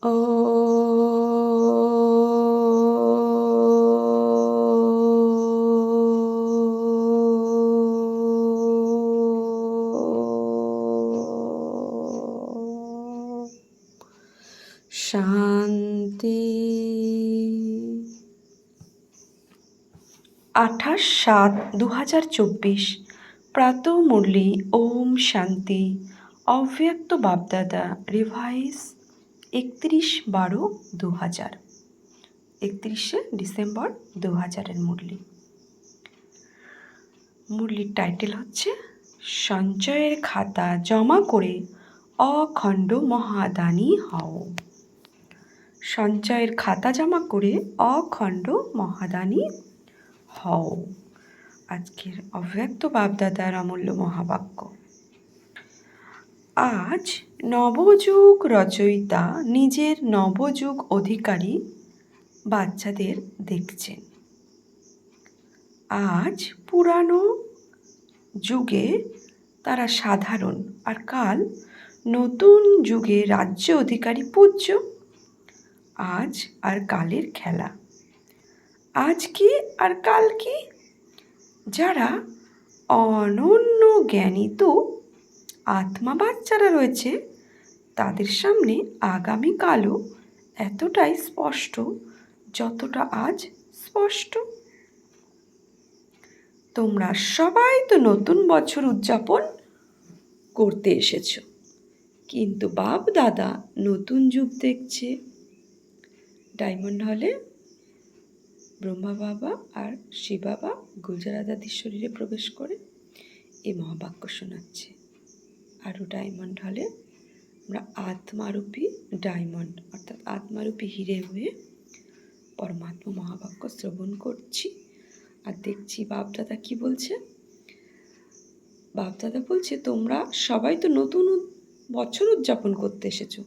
ও শান্তি। 28/7/2024 প্রাতঃ মুরলি। ওম শান্তি। অব্যক্ত বাপদাদা রিভাইস 31/12/2000, 31শে ডিসেম্বর 2000-এর মুরলি। মুরলির টাইটেল হচ্ছে সঞ্চয়ের খাতা জমা করে অখণ্ড মহাদানী হও। সঞ্চয়ের খাতা জমা করে অখণ্ড মহাদানী হও। আজকের অব্যক্ত বাপদাদার অমূল্য মহাবাক্য। আজ নবযুগ রচয়িতা নিজের নবযুগ অধিকারী বাচ্চাদের দেখছেন। আজ পুরানো যুগে তারা সাধারণ, আর কাল নতুন যুগে রাজ্য অধিকারী পূজ্য। আজ আর কালের খেলা। আজ কি আর কাল কি? যারা অনন্য জ্ঞানিত আত্মা বাচ্চারা রয়েছে, তাদের সামনে আগামীকালও এতটাই স্পষ্ট যতটা আজ স্পষ্ট। তোমরা সবাই তো নতুন বছর উদযাপন করতে এসেছ, কিন্তু বাপ দাদা নতুন যুগ দেখছে। ডায়মন্ড হলে ব্রহ্মা বাবা আর শিব বাবা গুলজারা দাদির শরীরে প্রবেশ করে এই মহাবাক্য শোনাচ্ছে। আরও ডায়মন্ড হলে আমরা আত্মারূপী ডায়মন্ড অর্থাৎ আত্মারূপী হিরে হয়ে পরমাত্মা মহাবাক্য শ্রবণ করছি আর দেখছি বাপদাদা কি বলছে। বাপদাদা বলছে তোমরা সবাই তো নতুন বছর উদযাপন করতে এসেছো।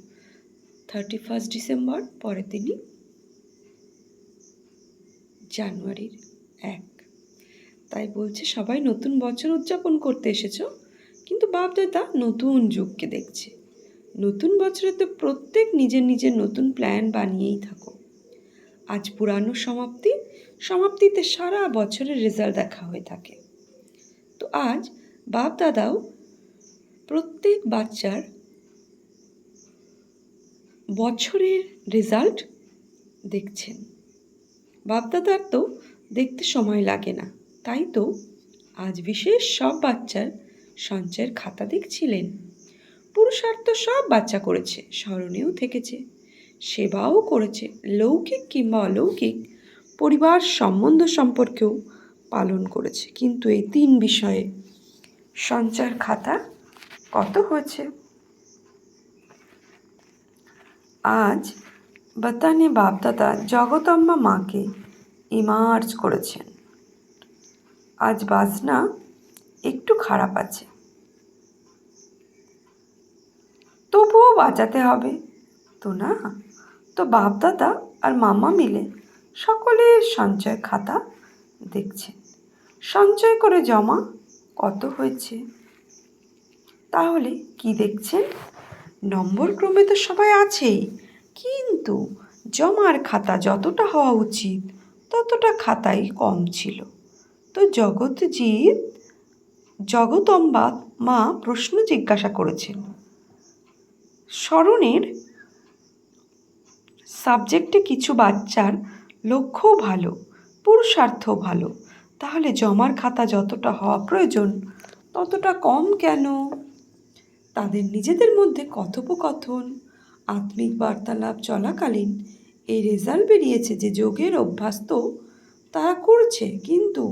31 ডিসেম্বর, পরের দিনই জানুয়ারির 1। তাই বলছে সবাই নতুন বছর উদযাপন করতে এসেছো, কিন্তু বাপদাদা নতুন যুগকে দেখছে। নতুন বছরে তো প্রত্যেক নিজের নিজের নতুন প্ল্যান বানিয়েই থাকো। আজ পুরানো সমাপ্তিতে সারা বছরের রেজাল্ট দেখা হয়ে থাকে। তো আজ বাপ দাদাও প্রত্যেক বাচ্চার বছরের রেজাল্ট দেখছেন। বাপদাদার তো দেখতে সময় লাগে না, তাই তো আজ বিশেষ সব বাচ্চার সঞ্চয়ের খাতা দেখছিলেন। পুরুষার্থ সব বাচ্চা করেছে, স্মরণেও থেকেছে, সেবাও করেছে, লৌকিক কিংবা অলৌকিক পরিবার সম্বন্ধ সম্পর্কেও পালন করেছে। কিন্তু এই 3 বিষয়ে সঞ্চয়ের খাতা কত হয়েছে? আজ বাতানে বাপদাদা জগদম্বা মাকে ইমার্জ করেছেন। আজ বাজনা একটু খারাপ আছে, তবুও বাজাতে হবে তো না? তো বাপদাদা আর মামা মিলে সকলের সঞ্চয় খাতা দেখছেন। সঞ্চয় করে জমা কত হয়েছে? তাহলে কি দেখছেন? নম্বর ক্রমে তো সবাই আছেই, কিন্তু জমার খাতা যতটা হওয়া উচিত ততটা খাতাই কম ছিল। তো জগদম্বা মা প্রশ্ন জিজ্ঞাসা করেছেন। স্মরণের সাবজেক্টে কিছু বাচ্চার লক্ষ্যও ভালো, পুরুষার্থও ভালো, তাহলে জমার খাতা যতটা হওয়া প্রয়োজন ততটা কম কেন? তাদের নিজেদের মধ্যে কথোপকথন, আত্মিক বার্তালাপ চলাকালীন এই রেজাল্ট বেরিয়েছে যে যোগের অভ্যাস তো তারা করছে, কিন্তু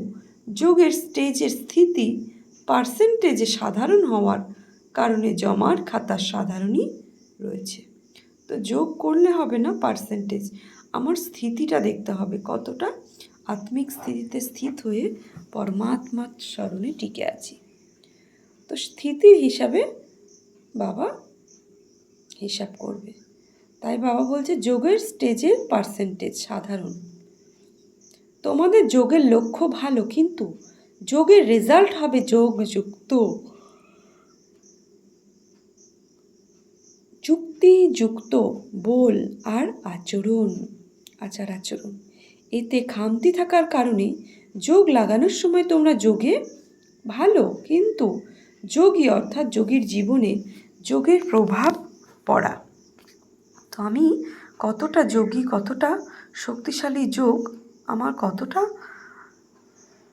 যোগের স্টেজের স্থিতি পার্সেন্টেজে সাধারণ হওয়ার কারণে জমার খাতা সাধারণই রয়েছে। তো যোগ করলে হবে না পার্সেন্টেজ, আমার স্থিতিটা দেখতে হবে, কতটা আত্মিক স্থিতিতে স্থিত হয়ে পরমাত্মার স্মরণে টিকে আছি। তো স্থিতির হিসাবে বাবা হিসাব করবে। তাই বাবা বলছে যোগের স্টেজের পার্সেন্টেজ সাধারণ। তোমাদের যোগের লক্ষ্য ভালো, কিন্তু যোগের রেজাল্ট হবে যোগযুক্ত। যুক্ত বল আর আচার আচরণ এতে খামতি থাকার কারণে যোগ লাগানোর সময় তোমরা যোগে ভালো, কিন্তু যোগী অর্থাৎ যোগীর জীবনে যোগের প্রভাব পড়া। তো আমি কতটা যোগী, কতটা শক্তিশালী যোগ, আমার কতটা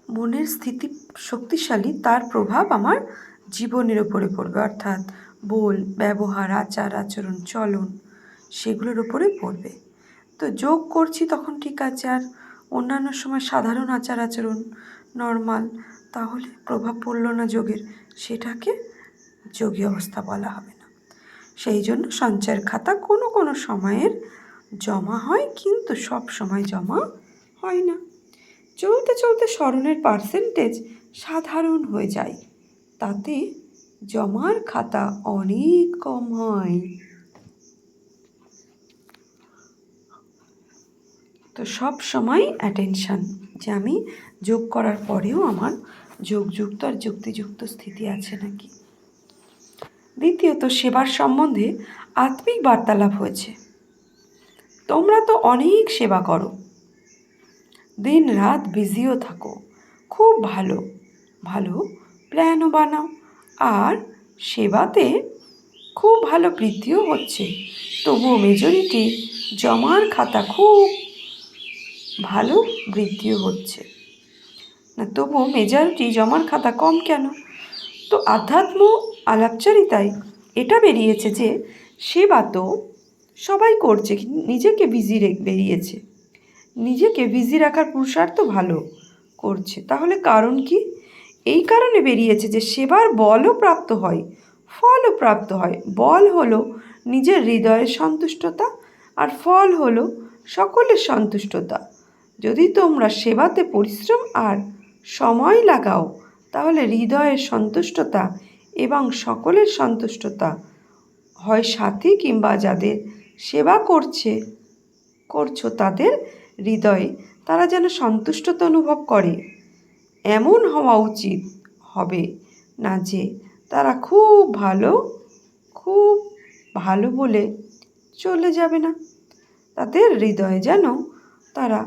মনের স্থিতি শক্তিশালী, তার প্রভাব আমার জীবনের ওপরে পড়বে, অর্থাৎ বল, ব্যবহার, আচার আচরণ, চলন, সেগুলোর ওপরে পড়বে। তো যোগ করছি তখন ঠিক আছে, আর অন্যান্য সময় সাধারণ আচার আচরণ নর্মাল, তাহলে প্রভাব পড়লো না যোগের, সেটাকে যোগী অবস্থা বলা হবে না। সেই জন্য সঞ্চয়ের খাতা কোনো কোনো সময়ের জমা হয়, কিন্তু সব সময় জমা হয় না। চলতে চলতে স্মরণের পার্সেন্টেজ সাধারণ হয়ে যায়, তাতে জমার খাতা অনেক কম হয়। তো সব সময় অ্যাটেনশান, যে আমি যোগ করার পরেও আমার যোগযুক্ত আর যুক্তিযুক্ত স্থিতি আছে নাকি। দ্বিতীয়ত, সেবার সম্বন্ধে আত্মিক বার্তালাপ হয়েছে। তোমরা তো অনেক সেবা করো, দিন রাত বিজিও থাকো, খুব ভালো ভালো প্ল্যানও বানাও, আর সেবাতে খুব ভালো বৃদ্ধিও হচ্ছে। তবুও মেজরিটি জমার খাতা খুব ভালো বৃদ্ধিও হচ্ছে না, তবুও মেজরিটি জমার খাতা কম কেন? তো আধ্যাত্ম আলাপচারিতায় এটা বেরিয়েছে যে সেবা তো সবাই করছে, নিজেকে বেরিয়েছে, নিজেকে বিজি রাখার পুরুষার্থ ভালো করছে। তাহলে কারণ কি? এই কারণে বেরিয়েছে যে সেবার বলও প্রাপ্ত হয়, ফলও প্রাপ্ত হয়। বল হলো নিজের হৃদয়ের সন্তুষ্টতা, আর ফল হলো সকলের সন্তুষ্টতা। যদি তোমরা সেবাতে পরিশ্রম আর সময় লাগাও, তাহলে হৃদয়ের সন্তুষ্টতা এবং সকলের সন্তুষ্টতা হয় সাথী কিংবা যাদের সেবা করছো তাদের হৃদয়ে তারা যেন সন্তুষ্টতা অনুভব করে। এমন হওয়া উচিত হবে না যে তারা খুব ভালো বলে চলে যাবে না, তাদের হৃদয়ে যেন তারা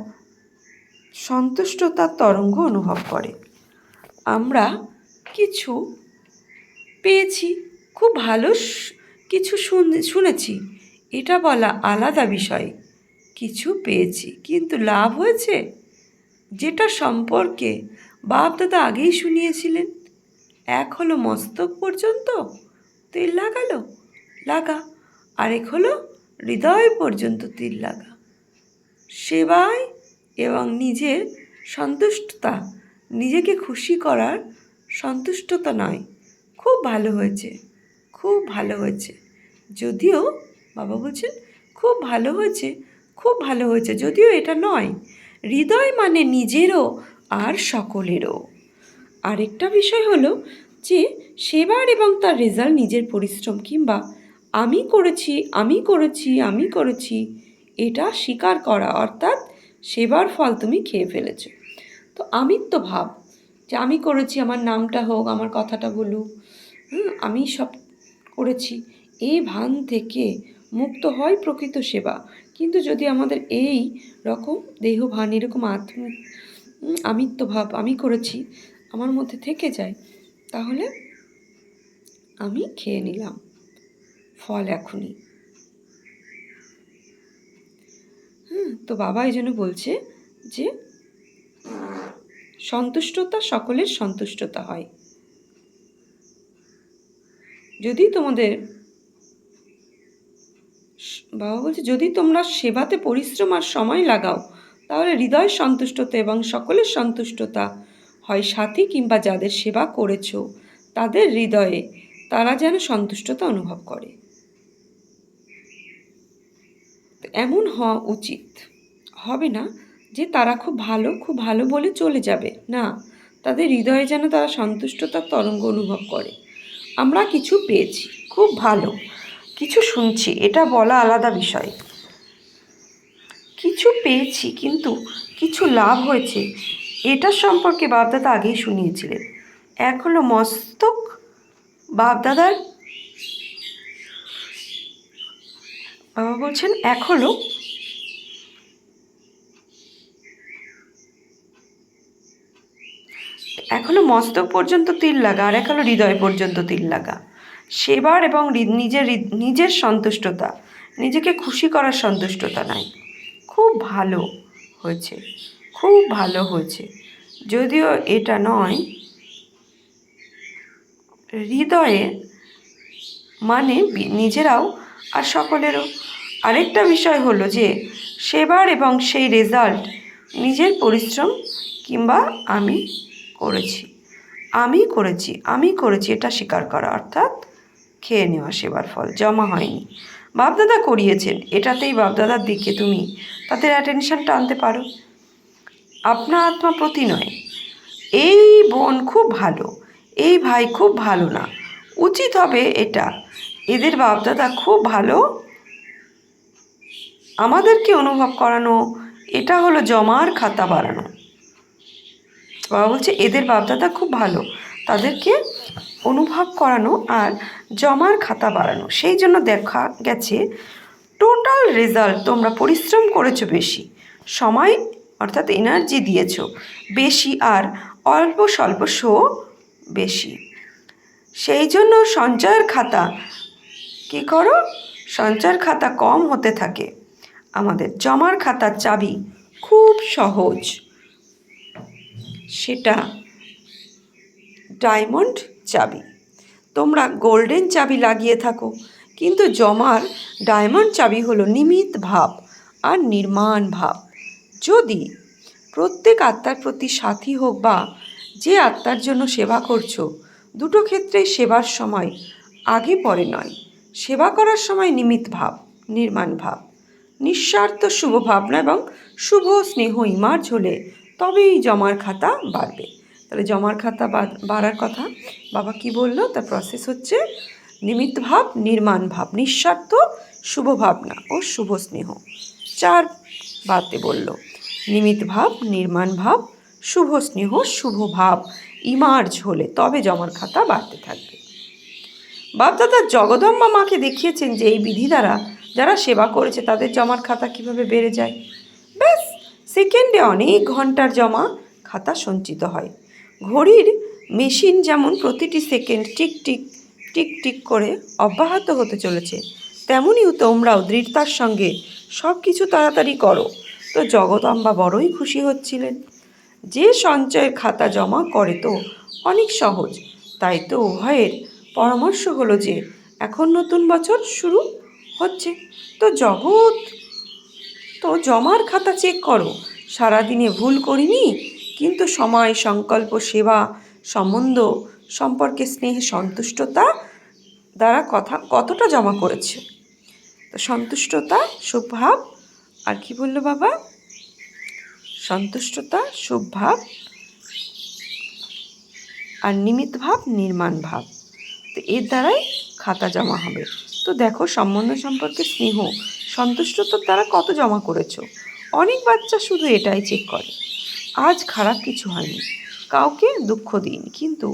সন্তুষ্টতার তরঙ্গ অনুভব করে। আমরা কিছু পেয়েছি, খুব ভালো কিছু শুনেছি, এটা বলা আলাদা বিষয়। কিছু পেয়েছি কিন্তু লাভ হয়েছে, যেটা সম্পর্কে বাপ দাদা আগেই শুনিয়েছিলেন। এক হলো মস্তক পর্যন্ত তেল লাগা, আরেক হলো হৃদয় পর্যন্ত তিল লাগা। সেবায় এবং নিজের সন্তুষ্টতা, নিজেকে খুশি করার সন্তুষ্টতা নয়, খুব ভালো হয়েছে, যদিও বাবা বলছেন খুব ভালো হয়েছে, যদিও এটা নয়। হৃদয় মানে নিজেরও আর সকলেরও। আরেকটা বিষয় হলো যে সেবার এবং তার রেজাল্ট নিজের পরিশ্রম কিংবা আমি করেছি এটা স্বীকার করা, অর্থাৎ সেবার ফল তুমি খেয়ে ফেলেছ। তো আমিত্ব ভাব, যে আমি করেছি, আমার নামটা হোক, আমার কথাটা বলুক, আমি সব করেছি, এই ভান থেকে মুক্ত হয় প্রকৃত সেবা। কিন্তু যদি আমাদের এই রকম দেহ ভান, এরকম আমিত্ব ভাব, আমি করেছি, আমার মধ্যে থেকে যায়, তাহলে আমি খেয়ে নিলাম ফল এখনই। তো বাবা এই জন্য বলছে যে সন্তুষ্টতা সকলের সন্তুষ্টতা হয়। যদি তোমরা সেবাতে পরিশ্রম আর সময় লাগাও, তাহলে হৃদয় সন্তুষ্টতা এবং সকলের সন্তুষ্টতা হয় সাথী কিংবা যাদের সেবা করেছ তাদের হৃদয়ে তারা যেন সন্তুষ্টতা অনুভব করে। এমন হওয়া উচিত হবে না যে তারা খুব ভালো বলে চলে যাবে, না, তাদের হৃদয়ে যেন তারা সন্তুষ্টতার তরঙ্গ অনুভব করে। আমরা কিছু পেয়েছি, খুব ভালো কিছু শুনছি, এটা বলা আলাদা বিষয়। কিছু পেয়েছি কিন্তু কিছু লাভ হয়েছে, এটা সম্পর্কে বাপদাদা আগেই শুনিয়েছিলেন। এক হলো মস্তক, বাপদাদার বাবা বলছেন এক হলো মস্তক পর্যন্ত তিল লাগা, আর এক হলো হৃদয় পর্যন্ত তিল লাগা। সেবার এবং নিজের সন্তুষ্টতা, নিজেকে খুশি করার সন্তুষ্টতা নাই। খুব ভালো হয়েছে, খুব ভালো হয়েছে। যদিও এটা নয়, হৃদয়ে মানে নিজেরাও আর সকলেরও। আরেকটা বিষয় হলো যে সেবার এবং সেই রেজাল্ট নিজের পরিশ্রম কিংবা আমি করেছি এটা স্বীকার করা, অর্থাৎ খেয়ে নেওয়া সেবার ফল জমা হয়নি। বাপদাদা করিয়েছেন, এটাতেই বাপদাদার দিকে তুমি তাদের অ্যাটেনশনটা আনতে পারো, আপনা আত্মা প্রতি নয়। এই বোন খুব ভালো, এই ভাই খুব ভালো না, উচিত হবে এটা, এদের বাপদাদা খুব ভালো, আমাদেরকে অনুভব করানো, এটা হলো জমার খাতা বাড়ানো। বাবা বলছে এদের বাপদাদা খুব ভালো, তাদেরকে অনুভব করানো আর জমার খাতা বাড়ানো। সেই জন্য দেখা গেছে টোটাল রেজাল্ট তোমরা পরিশ্রম করেছো বেশি, সময় অর্থাৎ এনার্জি দিয়েছো বেশি, আর অল্প স্বল্প শো বেশি। সেই জন্য সঞ্চয়ের খাতা কী করো, সঞ্চয়ের খাতা কম হতে থাকে। আমাদের জমার খাতার চাবি খুব সহজ, সেটা ডায়মন্ড চাবি। তোমরা গোল্ডেন চাবি লাগিয়ে থাকো, কিন্তু জমার ডায়মন্ড চাবি হলো নিমিত ভাব আর নির্মাণ ভাব। যদি প্রত্যেক আত্মার প্রতি সাথী হোক বা যে আত্মার জন্য সেবা করছো, দুটো ক্ষেত্রেই সেবার সময় আগে পরে নয়, সেবা করার সময় নিমিত ভাব, নির্মাণ ভাব, নিঃস্বার্থ শুভ ভাবনা এবং শুভ স্নেহ ইমার্জ হলে তবেই জমার খাতা বাড়বে। তাহলে জমার খাতা বাড়ার কথা বাবা কি বললো, তার প্রসেস হচ্ছে নিমিত্ত ভাব, নির্মাণ ভাব, নিঃস্বার্থ শুভ ভাবনা ও শুভ স্নেহ। 4 বাতে বলল, নিমিত্ত ভাব, নির্মাণ ভাব, শুভ স্নেহ, শুভ ভাব ইমার্জ হলে তবে জমার খাতা বাড়তে থাকবে। বাপদাদা জগদম্বা মাকে দেখিয়েছেন যে এই বিধি দ্বারা যারা সেবা করেছে তাদের জমার খাতা কিভাবে বেড়ে যায়। ব্যাস সেকেন্ডে অনেক ঘন্টার জমা খাতা সঞ্চিত হয়। ঘড়ির মেশিন যেমন প্রতিটি second tick tick tick tick করে অব্যাহত হতে চলেছে, তেমনই তোমরাও দৃঢ়তার সঙ্গে সব কিছু তাড়াতাড়ি করো। তো জগদম্বা বড়ই খুশি হচ্ছিলেন। যে সঞ্চয়ের খাতা জমা করে তো অনেক সহজ, তাই তো উভয়ের পরামর্শ হলো যে এখন নতুন বছর শুরু হচ্ছে, তো জমার খাতা চেক করো। সারাদিনে ভুল করিনি, কিন্তু সময়, সংকল্প, সেবা, সম্বন্ধ সম্পর্কে স্নেহ, সন্তুষ্টতা দ্বারা কতটা জমা করেছে। তো সন্তুষ্টতা, শুভভাব, আর কি বললো বাবা, সন্তুষ্টতা, শুভভাব আর নিমিত্ত ভাব, নির্মাণ ভাব, তো এর দ্বারাই খাতা জমা হবে। তো দেখো সম্বন্ধ সম্পর্কে স্নেহ, সন্তুষ্টতার দ্বারা কত জমা করেছো। অনেক বাচ্চা শুধু এটাই চেক করে, আজ খারাপ কিছু হয়নি, কাউকে দুঃখ দিইনি, কিন্তু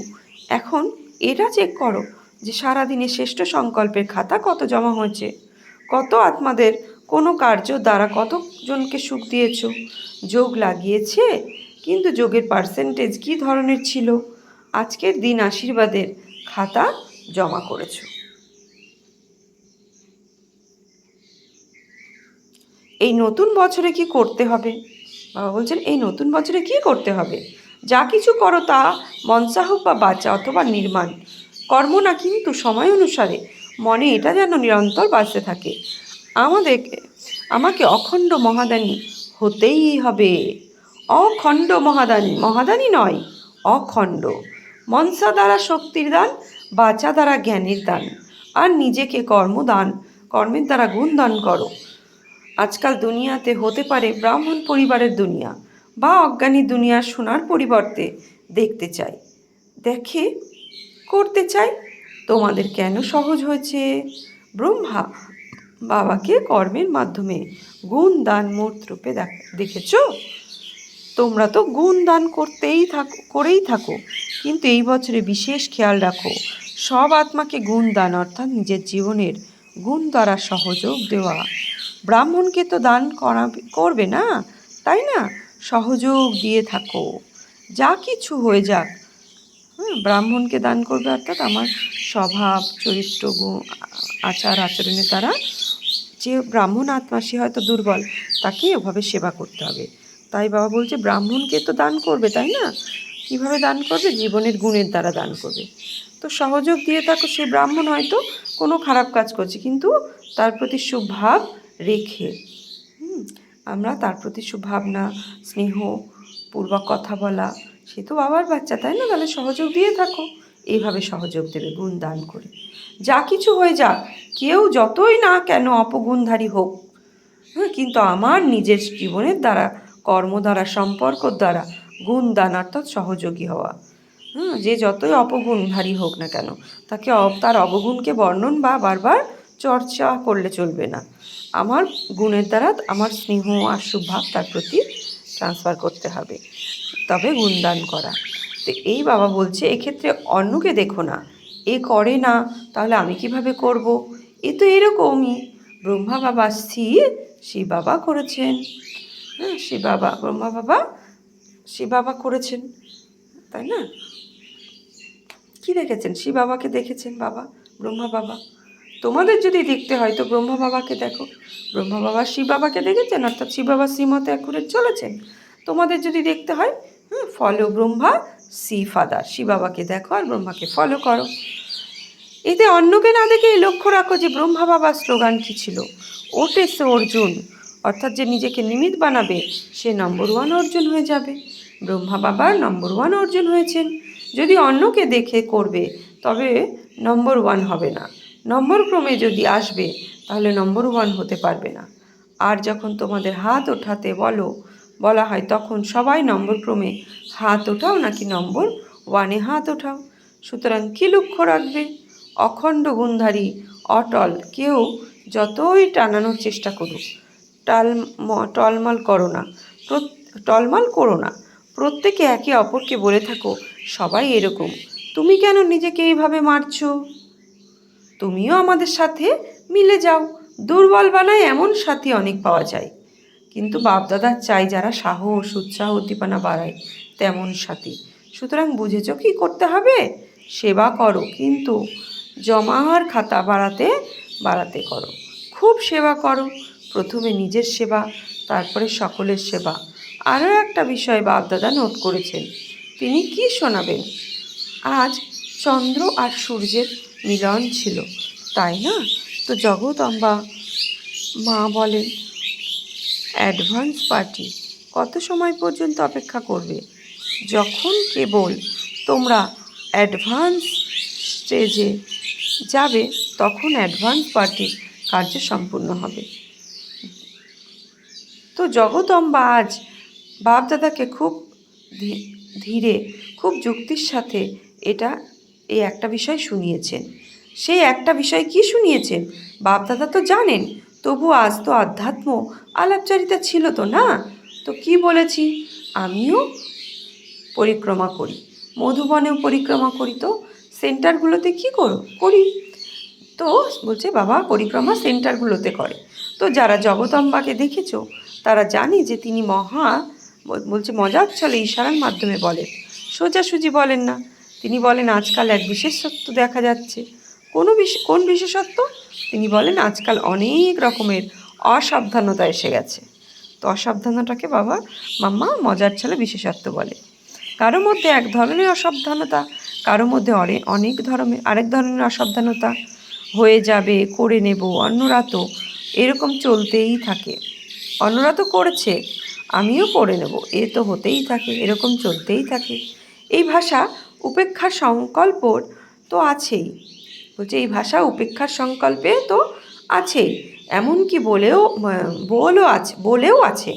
এখন এটা চেক করো যে সারাদিনে শ্রেষ্ঠ সংকল্পের খাতা কত জমা হয়েছে, কত আত্মাদের কোনো কার্য দ্বারা কতজনকে সুখ দিয়েছ, যোগ লাগিয়েছে, কিন্তু যোগের পার্সেন্টেজ কী ধরনের ছিল, আজকের দিন আশীর্বাদের খাতা জমা করেছো। এই নতুন বছরে কি করতে হবে, বাবা বলছেন এই নতুন বছরে কি করতে হবে, যা কিছু করো তা মনসা হোক বা বাঁচা অথবা নির্মাণ কর্ম না, কিন্তু সময় অনুসারে মনে এটা যেন নিরন্তর বাঁচতে থাকে, আমাকে অখণ্ড মহাদানী হতেই হবে। অখণ্ড মহাদানী নয়, অখণ্ড। মনসা দ্বারা শক্তির দান, বাঁচা দ্বারা জ্ঞানের দান, আর নিজেকে কর্মের দ্বারা গুণ দান করো। আজকাল দুনিয়াতে হতে পারে ব্রাহ্মণ পরিবারের দুনিয়া বা অজ্ঞানী দুনিয়ার সোনার পরিবর্তে করতে চাই। তোমাদের কেন সহজ হয়েছে, ব্রহ্মা বাবাকে কর্মের মাধ্যমে গুণ দান মূর্ত রূপে দেখেছ। তোমরা তো গুণ দান করেই থাকো, কিন্তু এই বছরে বিশেষ খেয়াল রাখো সব আত্মাকে গুণ দান অর্থাৎ নিজের জীবনের গুণ দ্বারা সহযোগ দেওয়া। ব্রাহ্মণকে তো দান করবে না, তাই না? সহযোগ দিয়ে থাকো, যা কিছু হয়ে যাক। ব্রাহ্মণকে দান করবে অর্থাৎ আমার স্বভাব চরিত্র আচার আচরণের দ্বারা যে ব্রাহ্মণ আত্মা সে হয়তো দুর্বল, তাকে ওভাবে সেবা করতে হবে। তাই বাবা বলছে ব্রাহ্মণকে তো দান করবে, তাই না? কিভাবে দান করবে? জীবনের গুণের দ্বারা দান করবে। তো সহযোগ দিয়ে থাকো। সে ব্রাহ্মণ হয়তো কোনো খারাপ কাজ করছে, কিন্তু তার প্রতি সুভাব রেখে আমরা তার প্রতি সুভাবনা স্নেহপূর্বক কথা বলা। সে তো বাবার বাচ্চা, তাই না? তাহলে সহযোগ দিয়ে থাকো। এইভাবে সহযোগ দেবে গুণ দান করে। যা কিছু হয়ে যাক, কেউ যতই না কেন অপগুণধারী হোক, কিন্তু আমার নিজের জীবনের দ্বারা, কর্ম দ্বারা, সম্পর্কর দ্বারা গুণ দান অর্থাৎ সহযোগী হওয়া। যে যতই অপগুণধারী হোক না কেন, তাকে তার অবগুণকে বর্ণন বা বারবার চর্চা করলে চলবে না। আমার গুণের দ্বারা আমার স্নেহ আর সুভাব তার প্রতি ট্রান্সফার করতে হবে, তবে গুণদান করা। তো এই বাবা বলছে এক্ষেত্রে অন্যকে দেখো না, এ করে না তাহলে আমি কিভাবে করব। এ তো এরকমই। ব্রহ্মা বাবা স্থির, শিব বাবা করেছেন। শিব বাবা, ব্রহ্মা বাবা শিব বাবা করেছেন, তাই না? কি দেখেছেন? শিব বাবাকে দেখেছেন বাবা, ব্রহ্মা বাবা। তোমাদের যদি দেখতে হয় তো ব্রহ্মা বাবাকে দেখো। ব্রহ্মা বাবা শিব বাবাকে দেখেছেন, অর্থাৎ শিব বাবা শ্রীমতে অ্যাকুরেট চলেছেন। তোমাদের যদি দেখতে হয়, follow Brahma see father, Shiv বাবাকে দেখো আর ব্রহ্মাকে ফলো করো। এতে অন্যকে না দেখে লক্ষ্য রাখো যে ব্রহ্মা বাবার স্লোগান কী ছিল? ওটে সে অর্জুন, অর্থাৎ যে নিজেকে নিমিত্ত বানাবে সে নম্বর 1 অর্জুন হয়ে যাবে। ব্রহ্মা বাবার নম্বর 1 অর্জুন হয়েছেন। যদি অন্যকে দেখে করবে তবে নম্বর 1 হবে না। নম্বর ক্রমে যদি আসবে তাহলে নম্বর 1 হতে পারবে না। আর যখন তোমাদের হাত ওঠাতে বলা হয় তখন সবাই নম্বর ক্রমে হাত ওঠাও নাকি নম্বর 1-এ হাত ওঠাও। সুতরাং কী লক্ষ্য রাখবে? অখণ্ড গুণধারী, অটল। কেউ যতই টানানোর চেষ্টা করুক, টলমল করো না। প্রত্যেকে একে অপরকে বলে থাকো সবাই এরকম, তুমি কেন নিজেকে এইভাবে মারছো? তুমিও আমাদের সাথে মিলে যাও। দুর্বল বানায় এমন সাথী অনেক পাওয়া যায়, কিন্তু বাপদাদা চাই যারা সাহস উৎসাহ উদ্দীপনা বাড়ায় তেমন সাথী। সুতরাং বুঝেছ কী করতে হবে? সেবা করো, কিন্তু জমার খাতা বাড়াতে করো। খুব সেবা করো। প্রথমে নিজের সেবা, তারপরে সকলের সেবা। আরও একটা বিষয় বাপদাদা নোট করেছেন, তিনি কি শোনাবেন? আজ চন্দ্র আর সূর্যের মিলন ছিল, তাই না? তো জগদম্বা মা বলেন অ্যাডভান্স পার্টি কত সময় পর্যন্ত অপেক্ষা করবে? যখন কেবল তোমরা অ্যাডভান্স স্টেজে যাবে তখন অ্যাডভান্স পার্টির কার্য সম্পূর্ণ হবে। তো জগদম্বা আজ বাপদাদাকে খুব ধীরে, খুব যুক্তির সাথে এই একটা বিষয় শুনিয়েছেন। সেই একটা বিষয় কি শুনিয়েছেন বাপদাদা তো জানেন, তবু আজ তো আধ্যাত্ম আলাপচারিতা ছিল তো না। তো কি বলেছি? আমিও পরিক্রমা করি, মধুবনেও পরিক্রমা করি। তো সেন্টারগুলোতে কী করি? তো বলছে বাবা পরিক্রমা সেন্টারগুলোতে করে। তো যারা জগদম্বাকে দেখেছো তারা জানে যে তিনি বলছে মজার ছলে ইশারার মাধ্যমে বলেন, সোজাসুজি বলেন না। তিনি বলেন আজকাল এক বিশেষত্ব দেখা যাচ্ছে। কোন বিশেষত্ব? তিনি বলেন আজকাল অনেক রকমের অসাবধানতা এসে গেছে। তো অসাবধানতাকে বাবা মাম্মা মজার ছলে বিশেষত্ব বলে। কারো মধ্যে এক ধরনের অসাবধানতা, কারো মধ্যে আরেক ধরনের অসাবধানতা হয়ে যাবে, করে নেব। অন্যরা তো এরকম চলতেই থাকে, অন্যরা তো করছে আমিও করে নেব, এ তো হতেই থাকে, এরকম চলতেই থাকে। এই ভাষা উপেক্ষার সংকল্পর তো আছেই। বলছে এই ভাষা উপেক্ষার সংকল্পে তো আছেই, এমনকি বলেও আছে।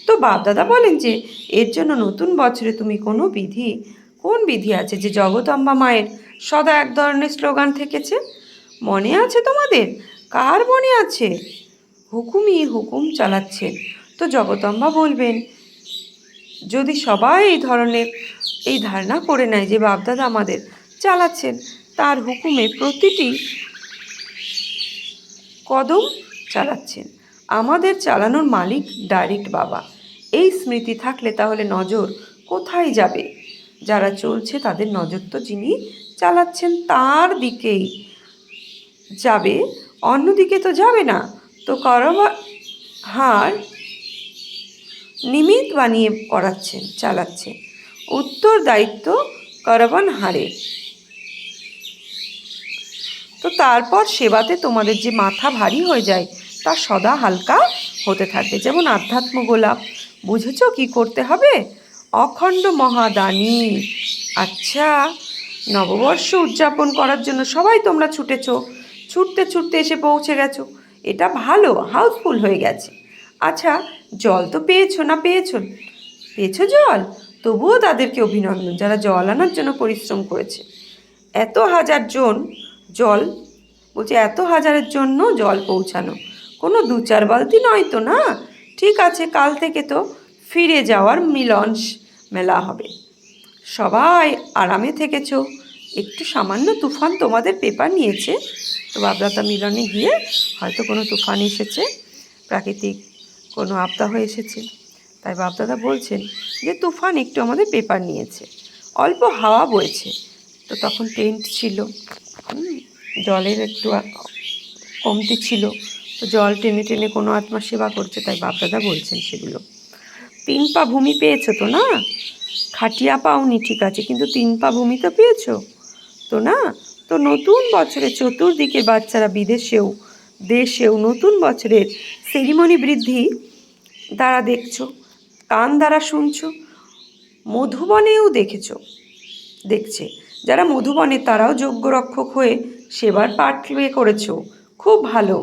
তো বাপদাদা বলেন যে এর জন্য নতুন বছরে তুমি কোন বিধি আছে যে জগদম্বা মায়ের সদা এক ধরনের স্লোগান থেকেছে? মনে আছে তোমাদের? কার মনে আছে? হুকুমই হুকুম চালাচ্ছেন। তো জগদম্বা বলবেন যদি সবাই এই ধারণা করে নেয় যে বাপদাদা আমাদের চালাচ্ছেন, তার হুকুমে প্রতিটি কদম চালাচ্ছেন। আমাদের চালানোর মালিক ডাইরেক্ট বাবা। এই স্মৃতি থাকলে তাহলে নজর কোথায় যাবে? যারা চলছে তাদের নজর তো যিনি চালাচ্ছেন তার দিকেই যাবে, অন্যদিকে তো যাবে না। তো হার নিমিত বানিয়ে করাচ্ছেন, চালাচ্ছে। উত্তর দায়িত্ব করবান হারে। তো তারপর সেবাতে তোমাদের যে মাথা ভারী হয়ে যায় তা সদা হালকা হতে থাকবে। যেমন আধ্যাত্ম গোলাপ, বুঝেছ কি করতে হবে? অখণ্ড মহাদানী। আচ্ছা, নববর্ষ উদযাপন করার জন্য সবাই তোমরা ছুটতে ছুটতে এসে পৌঁছে গেছো। এটা ভালো, হাউসফুল হয়ে গেছে। আচ্ছা, জল তো পেয়েছো না পেয়েছো জল? তবুও তাদেরকে অভিনন্দন যারা জল আনার জন্য পরিশ্রম করেছে। এত হাজার জন জল, বলছে এত হাজারের জন্য জল পৌঁছানো কোনো 2-4 বালতি নয় তো না? ঠিক আছে, কাল থেকে তো ফিরে যাওয়ার মিলন মেলা হবে। সবাই আরামে থেকেছো। একটু সামান্য তুফান তোমাদের পেপার নিয়েছে, তো বাবদাদা মিলনে গিয়ে হয়তো কোনো তুফান এসেছে, প্রাকৃতিক কোনো আপদা হয়ে এসেছে। তাই বাপদাদা বলছেন যে তুফান একটু আমাদের পেপার নিয়েছে, অল্প হাওয়া বইছে। তো তখন টেন্ট ছিল, জলের একটু কমতি ছিল, তো জল টেনে টেনে কোনো আত্মা সেবা করছে, তাই বাপদাদা বলছেন সেগুলো। 3 পা ভূমি পেয়েছো তো না? খাটিয়া পাওনি ঠিক আছে, কিন্তু 3 পা ভূমি তো পেয়েছো তো না? তো নতুন বছরে চতুর্দিকে বাচ্চারা বিদেশেও দেশেও নতুন বছরের সেরিমনি বৃদ্ধি দ্বারা দেখছো, কান দ্বারা শুনছো, মধুবনেও দেখছে। যারা মধুবনে তারাও যজ্ঞরক্ষক হয়ে সেবার পাঠ করেছ, খুব ভালো।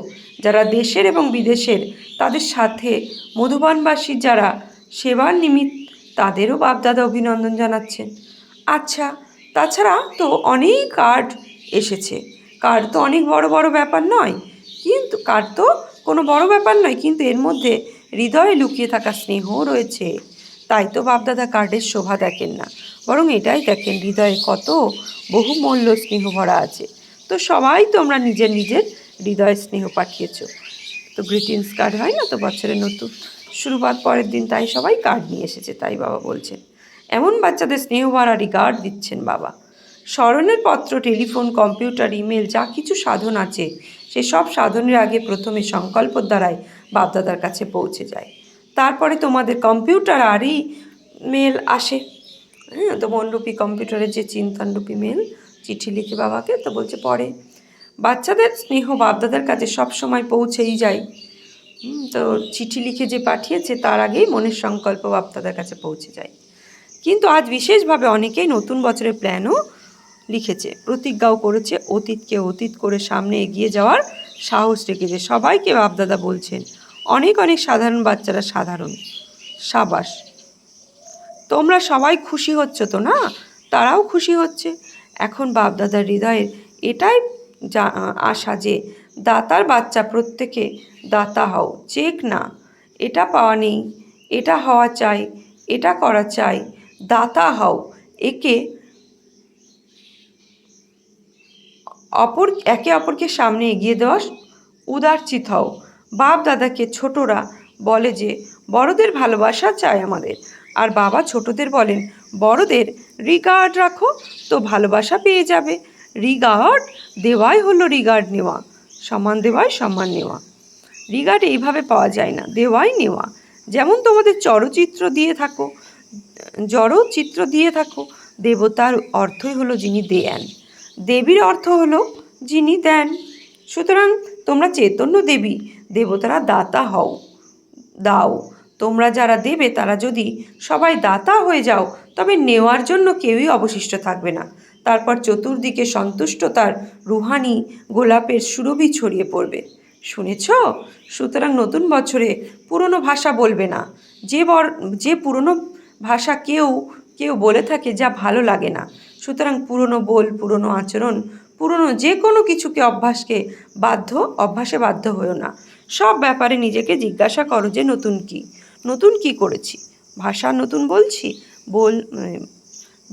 যারা দেশের এবং বিদেশের তাদের সাথে মধুবনবাসী যারা সেবার নিমিত্ত, তাদেরও বাপদাদা অভিনন্দন জানাচ্ছেন। আচ্ছা, তাছাড়া তো অনেক কার্ড এসেছে। কার্ড তো অনেক বড় বড় ব্যাপার নয়, কিন্তু কার্ড তো কোনো বড় ব্যাপার নয়, কিন্তু এর মধ্যে হৃদয়ে লুকিয়ে থাকা স্নেহও রয়েছে। তাই তো বাপদাদা কার্ডের শোভা দেখেন না, বরং এটাই দেখেন হৃদয়ে কত বহুমূল্য স্নেহ ভরা আছে। তো সবাই তোমরা নিজের নিজের হৃদয়ে স্নেহ পাঠিয়েছো। তো গ্রিটিংস কার্ড হয় না তো বছরের নতুন শুরুবাত পরের দিন, তাই সবাই কার্ড নিয়ে এসেছে। তাই বাবা বলছেন এমন বাচ্চাদের স্নেহ ভরা রিগার্ড দিচ্ছেন বাবা। স্মরণের পত্র, টেলিফোন, কম্পিউটার, ইমেল যা কিছু সাধন আছে সেসব সাধনের আগে প্রথমে সংকল্পর দ্বারাই বাপদাদার কাছে পৌঁছে যায়। তারপরে তোমাদের কম্পিউটার আর মেল আসে। তো মনরূপী কম্পিউটারের যে চিন্তনরূপী মেল, চিঠি লিখে বাবাকে, তো বলছে পরে বাচ্চাদের স্নেহ বাপদাদার কাছে সবসময় পৌঁছেই যায়। তো চিঠি লিখে যে পাঠিয়েছে তার আগেই মনের সংকল্প বাপদাদার কাছে পৌঁছে যায়। কিন্তু আজ বিশেষভাবে অনেকেই নতুন বছরের প্ল্যানও লিখেছে, প্রতিজ্ঞাও করেছে, অতীতকে অতীত করে সামনে এগিয়ে যাওয়ার সাহস রেখেছে। সবাইকে বাপদাদা বলছেন অনেক অনেক সাধারণ বাচ্চারা সাধারণ, সাবাস। তোমরা সবাই খুশি হচ্ছ তো না? তারাও খুশি হচ্ছে। এখন বাপদাদার হৃদয়ের এটাই আশা যে দাতার বাচ্চা প্রত্যেকে দাতা হও, চেক না, এটা পাওয়া নেই, এটা হওয়া চাই, এটা করা চাই, দাতা হও। একে অপরকে সামনে এগিয়ে দেওয়া উদারচিত হও। বাপ দাদাকে ছোটরা বলে যে বড়দের ভালোবাসা চাই আমাদের, আর বাবা ছোটদের বলেন বড়দের রিগার্ড রাখো, তো ভালোবাসা পেয়ে যাবে। রিগার্ড দেওয়াই হলো রিগার্ড নেওয়া, সম্মান দেওয়াই সম্মান নেওয়া। রিগার্ড এইভাবে পাওয়া যায় না, দেওয়াই নেওয়া। যেমন তোমাদের জড়চিত্র দিয়ে থাকো, দেবতার অর্থই হলো যিনি দেন, দেবীর অর্থ হলো যিনি দেন। সুতরাং তোমরা চৈতন্য দেবী, দেবতারা দাতা হও, দাও। তোমরা যারা দেবে তারা যদি সবাই দাতা হয়ে যাও, তবে নেওয়ার জন্য কেউই অবশিষ্ট থাকবে না। তারপর চতুর্দিকে সন্তুষ্টতার রুহানি গোলাপের সুরভি ছড়িয়ে পড়বে। শুনেছ? সুতরাং নতুন বছরে পুরনো ভাষা বলবে না। যে পুরনো ভাষা কেউ কেউ বলে থাকে যা ভালো লাগে না। সুতরাং পুরনো পুরনো আচরণ, পুরনো যে কোনো কিছুকে অভ্যাসে বাধ্য হয়েও না। সব ব্যাপারে নিজেকে জিজ্ঞাসা করো যে নতুন কি করেছি? ভাষা নতুন বলছি,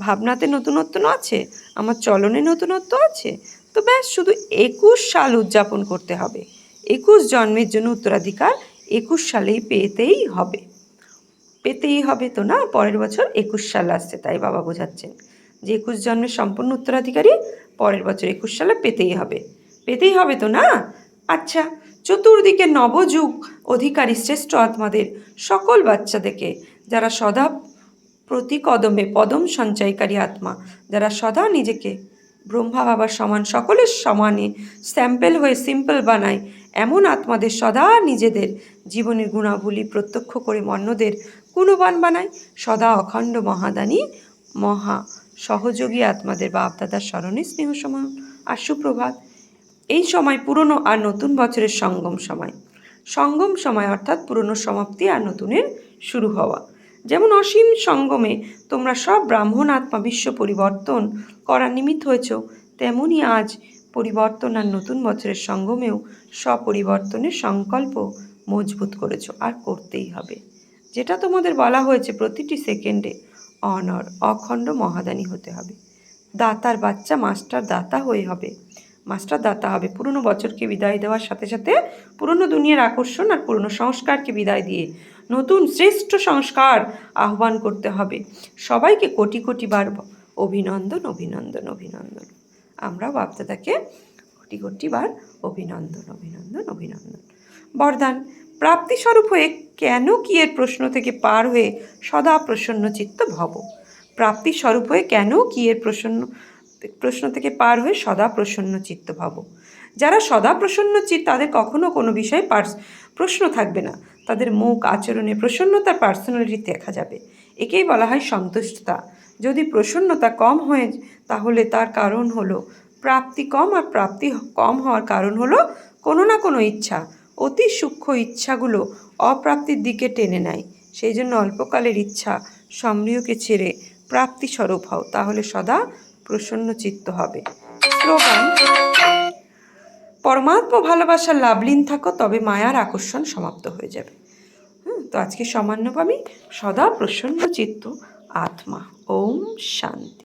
ভাবনাতে নতুনত্ব আছে, আমার চলনে নতুনত্ব আছে, তো ব্যাস শুধু 21 সাল উদযাপন করতে হবে। 21 জন্মের জন্য উত্তরাধিকার 21 সালেই পেতেই হবে। পেতেই হবে তো না, পরের বছর 21 সাল আসছে, তাই বাবা বোঝাচ্ছেন যে 21 জন্মের সম্পূর্ণ উত্তরাধিকারী পরের বছর 21 সালে পেতেই হবে। পেতেই হবে তো না? আচ্ছা, চতুর্দিকে নবযুগ অধিকারী শ্রেষ্ঠ আত্মাদের সকল বাচ্চাদেরকে, যারা সদা প্রতি কদমে পদম সঞ্চয়কারী আত্মা, যারা সদা নিজেকে ব্রহ্মা বাবার সমান সকলের সমানে স্যাম্পেল হয়ে সিম্পল বানায়, এমন আত্মাদের সদা নিজেদের জীবনের গুণাবলী প্রত্যক্ষ করে অন্যদের গুণবান বানায়, সদা অখণ্ড মহাদানী মহা সহযোগী আত্মাদের বাপদাদার স্মরণে স্নেহ সমান আর সুপ্রভাত। এই সময় পুরনো আর নতুন বছরের সঙ্গম সময় অর্থাৎ পুরনো সমাপ্তি আর নতুনের শুরু হওয়া। যেমন অসীম সঙ্গমে তোমরা সব ব্রাহ্মণ আত্মা বিশ্ব পরিবর্তন করার নিমিত্ত হয়েছ, তেমনই আজ পরিবর্তন আর নতুন বছরের সঙ্গমেও স্বপরিবর্তনের সংকল্প মজবুত করেছ, আর করতেই হবে। যেটা তোমাদের বলা হয়েছে, প্রতিটি সেকেন্ডে অনর অখণ্ড মহাদানী হতে হবে। দাতার বাচ্চা মাস্টার দাতা হয়ে হবে, মাস্টার দাতা হবে। পুরনো বছরকে বিদায় দেওয়ার সাথে সাথে পুরনো দুনিয়ার আকর্ষণ আর পুরনো সংস্কারকে বিদায় দিয়ে নতুন শ্রেষ্ঠ সংস্কার আহ্বান করতে হবে। সবাইকে কোটি কোটি বার অভিনন্দন অভিনন্দন অভিনন্দন। আমরাও বাপদাদাকে কোটি কোটি বার অভিনন্দন অভিনন্দন অভিনন্দন। বরদান, প্রাপ্তিস্বরূপ হয়ে কেন কি এর প্রশ্ন থেকে পার হয়ে সদা প্রসন্ন চিত্ত ভব। প্রাপ্তিস্বরূপ হয়ে কেন কি এর প্রশ্ন থেকে পার হয়ে সদা প্রসন্ন চিত্ত ভাব। যারা সদা প্রসন্ন চিত্ত, তাদের কখনো কোনো বিষয়ে প্রশ্ন থাকবে না। তাদের মুখ আচরণে প্রসন্নতার পার্সোনালিটি দেখা যাবে। একেই বলা হয় সন্তুষ্টতা। যদি প্রসন্নতা কম হয়, তাহলে তার কারণ হলো প্রাপ্তি কম, আর প্রাপ্তি কম হওয়ার কারণ হলো কোনো না কোনো ইচ্ছা। অতি সূক্ষ্ম ইচ্ছাগুলো অপ্রাপ্তির দিকে টেনে নেয়। সেই জন্য অল্পকালের ইচ্ছা সমৃহকে ছেড়ে প্রাপ্তিস্বরূপ হও, তাহলে সদা প্রসন্ন চিত্ত হবে। স্লোগান, পরমাত্মা ভালোবাসার লাভলীন থাকো, তবে মায়ার আকর্ষণ সমাপ্ত হয়ে যাবে। তো আজকে সামান্য আমি সদা প্রসন্ন চিত্ত আত্মা। ওম শান্তি।